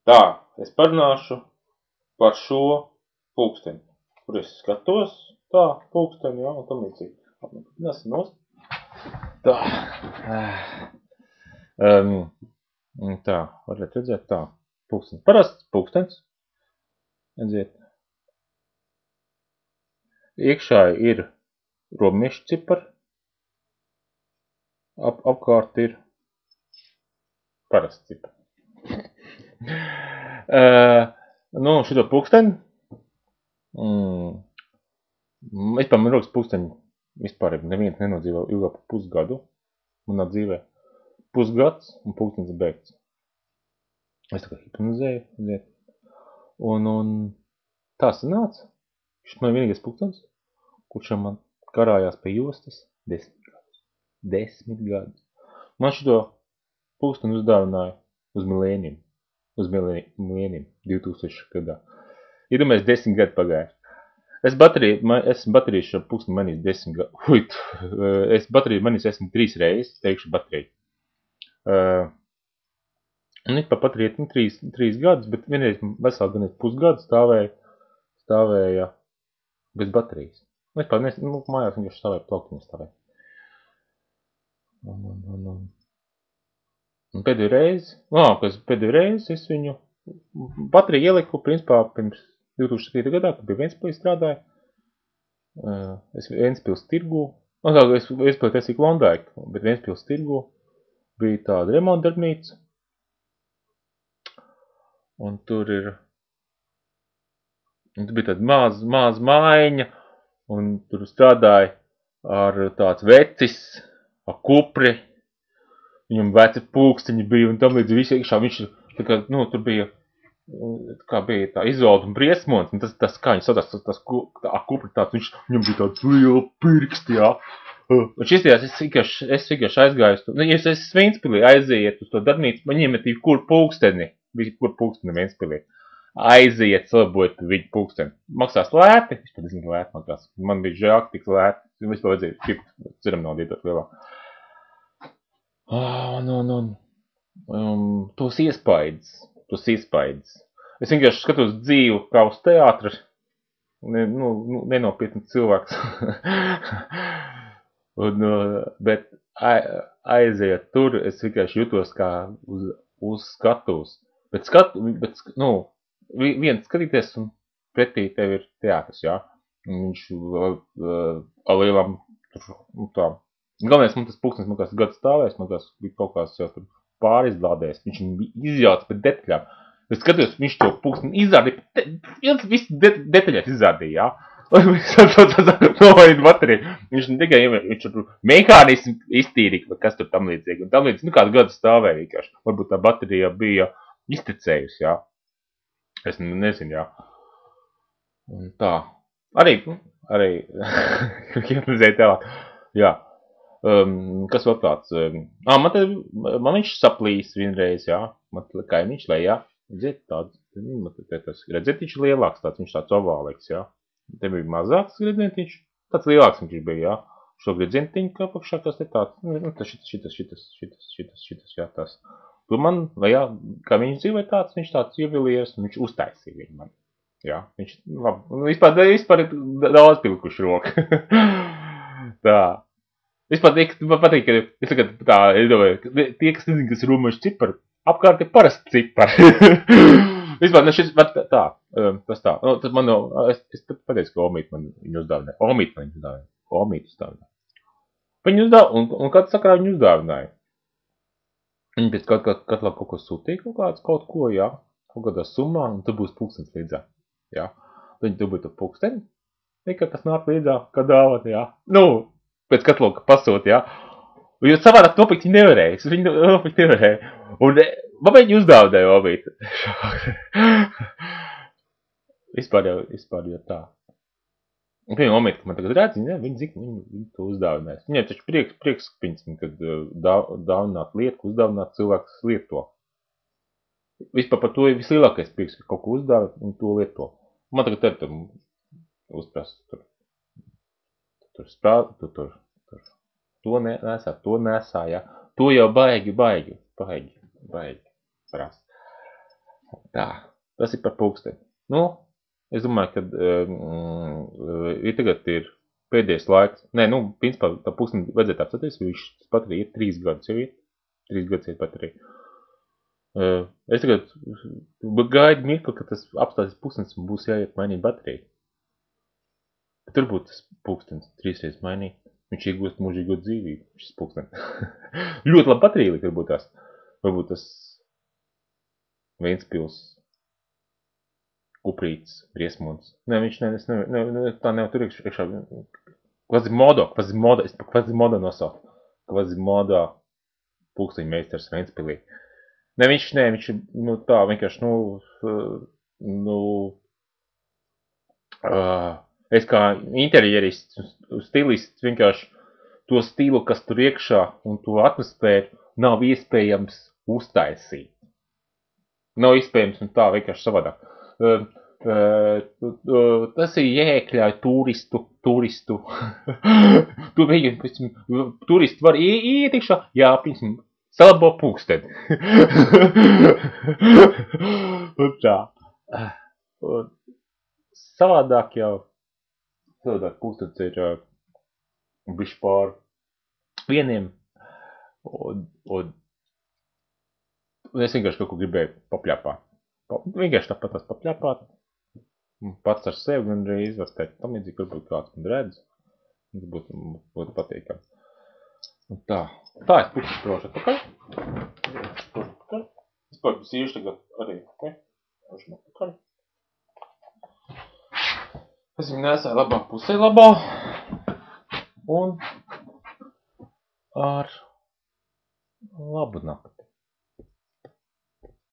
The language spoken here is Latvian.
Tā, es parunāšu par šo pulksteni, kur es skatos, tā, pulksteni, jā, un tam līdzīgi. Nesanos. Tā. Tā, varat redzēt, tā, pulkstens. Parasts pulkstens. Redziet. Iekšā ir robežu cipari. Apkārt ir parasts cipari. Nu, šito pulksteni. Vispār man rokas pulksteni vispār neviens nenodzīvo ilgāk par pusgadu. Manā dzīvē. Pusgads un pulkstenis ir beigts. Es tā kā hipnozēju. Redziet. Un tā sanāca. Šis man vienīgais pulkstenis, kurš man karājās pie jostas 10 gadus. 10 gadus. Man šito pulksteni uzdāvināja uz milēniem. Uz milēniem 2000 gadā. Iedomājies 10 gadu pagājuši. Esmu bateriju šo pulksteni manīs 10 gadu. Es bateriju manīs esmu 3 reizes, teikšu bateriju. Un it pa bateriju 3 gadus, bet vienreiz veselu gan pusgadu stāvēja bez baterijas. Vispār, mājās vienkārši stāvēja, plauktiņa stāvēja. Un pēdējo reizi es viņu bateriju ieliku, principā, pirms 2007. gadā, kad bija Ventspilī strādāja. Es Ventspils tirgu, es Ventspilī taisīju Klondaiku, bet Ventspils tirgu bija tāda remontdarbnīca. Un tur bija tāda maza mājiņa, un tur strādāja ar tāds vecis, ar kupri, viņam veci pulksteņi bija, un tam līdz visi iekšā viņš, tā kā, tur bija, kā bija tā izolda un briesmons, un tas kā viņš saucās, tas kupri tāds, viņam bija tāds liela pirksti, jā. Un šis dienās es vienkārši aizgāju, ja es Ventspilī aiziet uz to darbnīcu, man iemetīju kur pulksteni Ventspilī. Aiziet, salabojot viņu pulksteni. Maksās lēti, vispār diezgan lēti maksās. Man bija žēl, ka tik lēti. Vispār vajadzēja ceram naudietot lielā. Tos iespaidas. Es vienkārši skatos dzīvu kā uz teātra. Nenopietni cilvēks. Bet aiziet tur, es vienkārši jutos kā uz skatuves. Bet viens skatīties un pretī tev ir teātris, jā. Viņš ar lielām, tā. Galvenais, man tas pulkstenis, man kāds gads stāvēs, man kāds bija kaut kāds jau tur pārizdādējis. Viņš bija izjauts pēc detaļām. Es skatījos, viņš to pulksteni izzādīja, viss detaļās izzādīja, jā. Viņš ne tikai viņš tur mehānismu iztīrīja, vai kas tur tam līdzīgi. Un tam līdzīgi, kādu gadu stāvēja vienkārši. Varbūt tā baterija bija iztecējusi, jā. Es nezinu, jā. Un tā. Arī hipnozēja tālāk. Jā. Kas vēl tāds? Man viņš saplīs vienreiz, jā. Man kaimiņš lejā. Redziet, tāds. Redziet, viņš lielāks tāds, viņš tāds ovālīgs, jā. Te bija mazāks gredzentiņš. Tāds lielāks viņš bija, jā. Šo gredzentiņu kā pakšā, kas te tāds. Šitas, jā, tas. Tu man, vai jā, kā viņš dzīvoja tāds, viņš tāds ievilījies, un viņš uztaisīja viņu man. Jā, viņš, labi, vispār ir daudz pilkuši roka. Tā. Vispār man patīk, ka, es tagad tā, es domāju, tie, kas nezin, kas ir robežu cipari, apkārt ir parasti cipari. Vispār, šis, tā, tas tā. Tad man jau, es pateicu, ka Omīti man viņu uzdāvināja. Omīti uzdāvināja. Viņu uzdāvināja, un kādā sakarā viņu uzdāvināja. Viņi pēc katlā kaut ko sūtīja, kaut ko, jā, kaut kādā summā, un tur būs pulkstenis līdzā, jā. Viņi tur būtu pulksteni, nekā tas nāk līdzā, kā dāvāt, jā. Pēc katlā pasūt, jā. Jo savādāk nopirkt viņi nevarēja, viņi nopirkt nevarēja. Un man viņi uzdāvināja Omīti. Vispār jau tā. Un piemēram, Omīti, ka man tagad redz, viņi zina, viņi to uzdāvinās. Viņiem taču prieks viņam, kad dāvināt lietu, uzdāvināt cilvēks lieto. Vispār par to ir vislielākais prieks, ka kaut ko uzdāvināt un to lieto. Man tagad tur uzprast, tur sprād, tur. To nesā, jā. To jau baigi prast. Tā, tas ir par pulksteni. Nu, es domāju, ka tagad ir pēdējais laiks. Nē, nu, principā tā pulksteni vajadzētu apstāties, jo viņš pat arī ir 3 gadus jau ir. 3 gadus ir pat arī. Es tagad gaidu mirkli, ka tas apstāsies pulkstenis un būs jāiet mainīt bateriju. Tur būtu tas pulkstenis 3 reizes mainīt. Viņš iegūst mūžīgo dzīvību, šis pulkstenis. Ļoti labi baterija likt, varbūt tas Ventspils Kuprītis, Briesmonis. Nē, viņš tā nevar tur iekšā. Kvazimodo, es pa Kvazimodo nosaucu. Kvazimodo pulksteņu meistars Ventspilī. Nē, viņš nu tā vienkārši, es kā interjerists, stilists vienkārši to stilu, kas tur iekšā un to atmosfēru nav iespējams uztaisīt. Nav iespējams un tā vienkārši savādāk. Tas ir jāiekļauj turistu. Turisti var iet iekšā, jā, piemēram, salabo pulksteni. Un tā. Un savādāk pulkstenis ir bišķi pār vieniem. Un es vienkārši kaut ko gribēju papļāpāt. Vienkārši tāpat tās papļāpāt. Pats ar sevi gandrīz var teikt, tam iedzīgi varbūt kāds man redz. Tas būtu patīkami. Un tā es pušas prošu atpakaļ. Es pats īši tagad arī, prošu atpakaļ. Es viņu nesāju labā pusē labā. Un